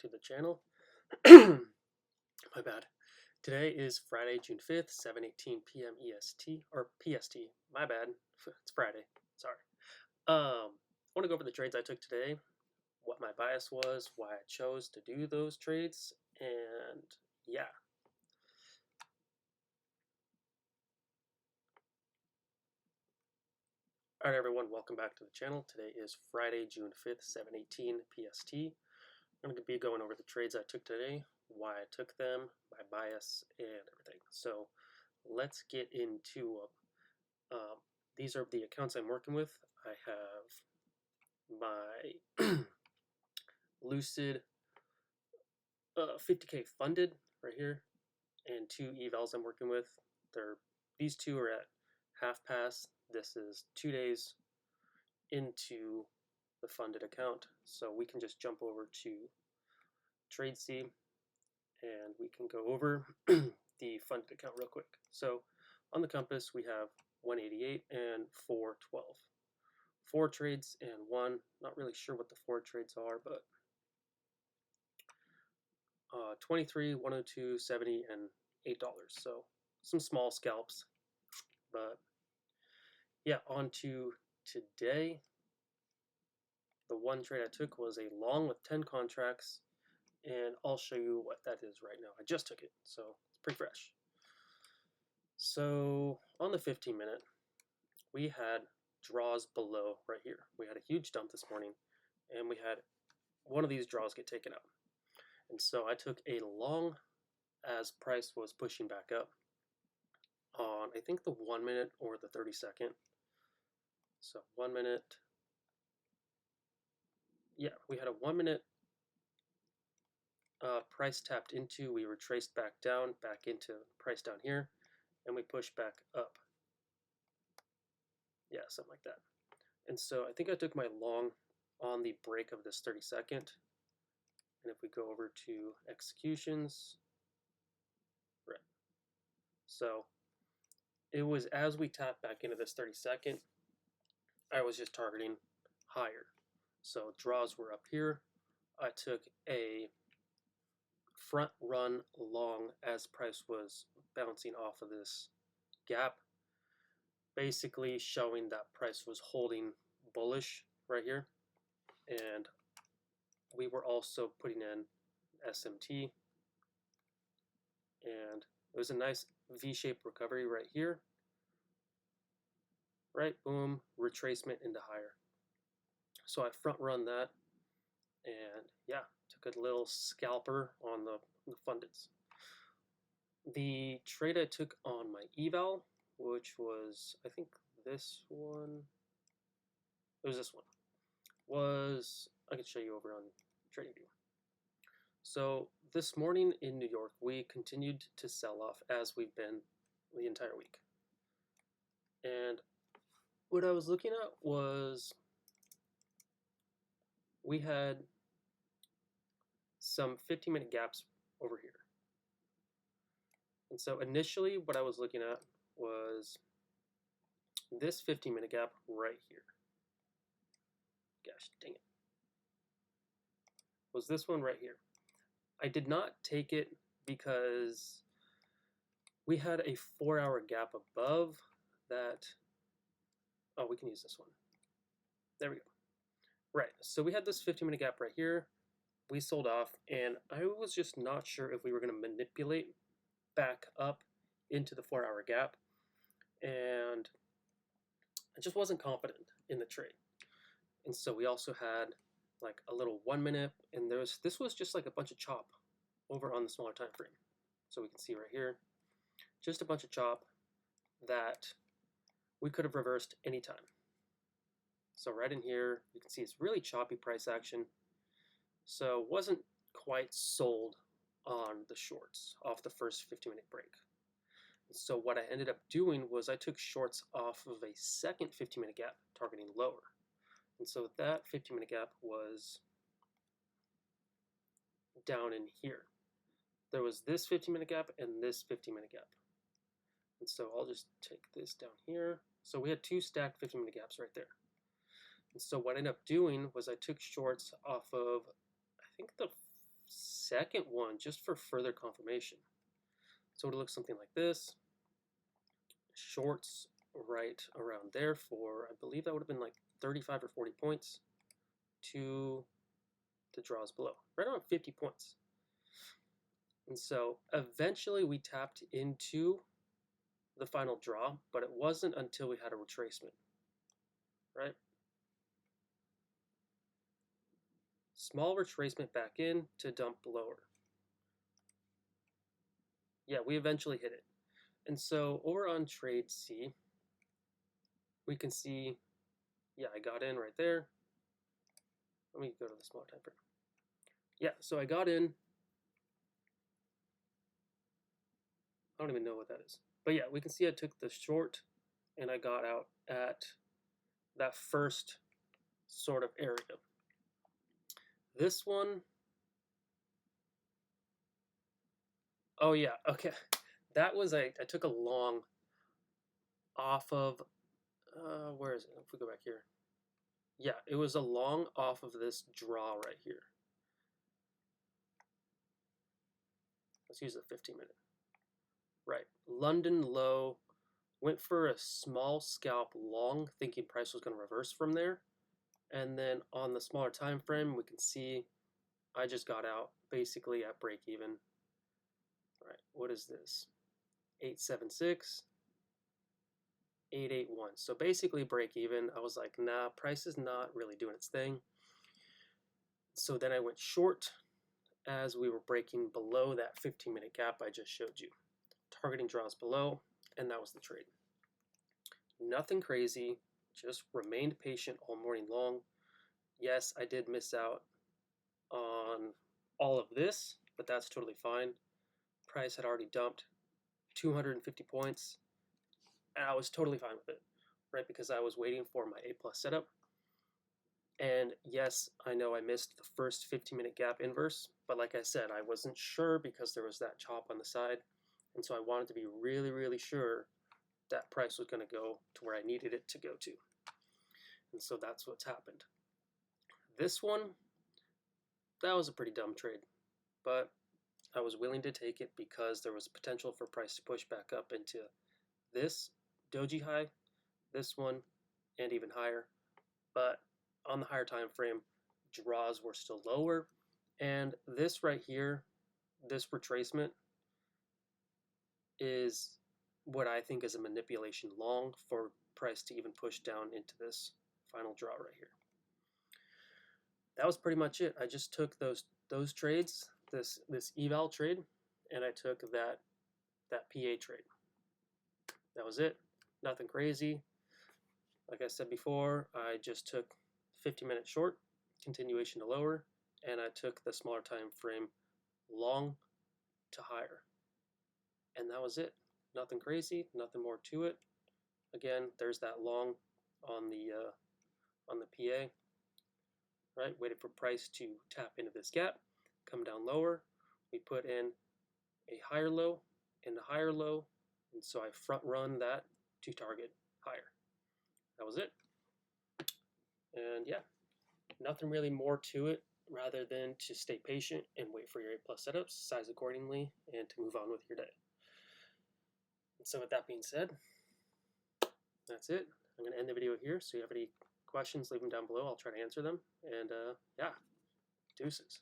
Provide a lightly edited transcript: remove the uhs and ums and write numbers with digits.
to the channel. My bad. Today is Friday, June 5th, 7:18 p.m. EST, or PST. My bad. It's Friday. Sorry. I want to go over the trades I took today, what my bias was, why I chose to do those trades, and yeah. Alright everyone, welcome back to the channel. Today is Friday, June 5th, 7:18 PST. I'm going to be going over the trades I took today, why I took them, my bias, and everything. So let's get into these are the accounts I'm working with. I have my Lucid 50K funded right here, and two evals I'm working with. These two are at half pass. This is 2 days into the funded account, so we can just jump over to Trade C and we can go over the funded account real quick. So on the compass we have 188 and 412. 4 trades and 1. Not really sure what the 4 trades are, but 23, 102, 70, and $8. So some small scalps. But yeah, on to today. The one trade I took was a long with 10 contracts, and I'll show you what that is right now. I just took it, so it's pretty fresh. So on the 15-minute, we had draws below right here. We had a huge dump this morning, and we had one of these draws get taken out. And so I took a long as price was pushing back up on, I think, the 1 minute or the 30-second. So 1 minute. Yeah, we had a 1 minute price tapped into. We retraced back down, back into price down here, and we pushed back up. Yeah, something like that. And so I think I took my long on the break of this 30-second. And if we go over to executions, right. So it was as we tapped back into this 30-second, I was just targeting higher. So draws were up here. I took a front run long as price was bouncing off of this gap, basically showing that price was holding bullish right here. And we were also putting in SMT, and it was a nice V-shaped recovery right here. Right, boom, retracement into higher. So I front run that, and yeah, took a little scalper on the fundeds. The trade I took on my eval, which was, I think this one, it was this one, was, I can show you over on TradingView. So this morning in New York, we continued to sell off as we've been the entire week. And what I was looking at was we had some 15-minute gaps over here. And so initially what I was looking at was this 15-minute gap right here. Gosh dang it. Was this one right here. I did not take it because we had a 4-hour gap above that. Oh, we can use this one. There we go. Right, so we had this 15-minute gap right here. We sold off, and I was just not sure if we were going to manipulate back up into the 4-hour gap, and I just wasn't confident in the trade. And so we also had like a little 1 minute, and this was just like a bunch of chop over on the smaller time frame. So we can see right here, just a bunch of chop that we could have reversed anytime. So right in here, you can see it's really choppy price action. So wasn't quite sold on the shorts off the first 15-minute break. So what I ended up doing was I took shorts off of a second 15-minute gap targeting lower. And so that 15-minute gap was down in here. There was this 15-minute gap and this 15-minute gap. And so I'll just take this down here. So we had two stacked 15-minute gaps right there. And so what I ended up doing was I took shorts off of, I think, the second one just for further confirmation. So it looks something like this. Shorts right around there for, I believe that would have been like 35 or 40 points to the draws below, right around 50 points. And so eventually we tapped into the final draw, but it wasn't until we had a retracement, right? Small retracement back in to dump lower. Yeah, we eventually hit it. And so over on trade C, we can see, yeah, I got in right there. Let me go to the smaller time frame. Yeah, so I got in. I don't even know what that is. But yeah, we can see I took the short and I got out at that first sort of area. This one, oh yeah, okay. That was I took a long off of, where is it? If we go back here. Yeah, it was a long off of this draw right here. Let's use the 15-minute. Right, London low, went for a small scalp long, thinking price was going to reverse from there. And then on the smaller time frame, we can see I just got out basically at break even. All right, what is this? 876, 881. So basically break even. I was like, nah, price is not really doing its thing. So then I went short as we were breaking below that 15-minute gap I just showed you. Targeting draws below, and that was the trade. Nothing crazy, just remained patient all morning long. Yes, I did miss out on all of this, but that's totally fine. Price had already dumped 250 points, and I was totally fine with it, right? Because I was waiting for my A+ setup. And yes, I know I missed the first 15-minute gap inverse, but like I said, I wasn't sure because there was that chop on the side. And so I wanted to be really, really sure that price was going to go to where I needed it to go to. And so that's what's happened. This one, that was a pretty dumb trade, but I was willing to take it because there was potential for price to push back up into this doji high, this one, and even higher. But on the higher time frame, draws were still lower, and this right here, this retracement, is what I think is a manipulation long for price to even push down into this final draw right here. That was pretty much it. I just took those trades, this eval trade, and I took that PA trade. That was it. Nothing crazy. Like I said before, I just took 50-minute short, continuation to lower, and I took the smaller time frame long to higher. And that was it. Nothing crazy, nothing more to it. Again, there's that long on the PA, right? Waited for price to tap into this gap, come down lower. We put in a higher low and a higher low, and so I front run that to target higher. That was it. And yeah, nothing really more to it rather than to stay patient and wait for your A+ setups, size accordingly, and to move on with your day. And so with that being said, that's it. I'm going to end the video here. So if you have any questions, leave them down below. I'll try to answer them. And yeah, deuces.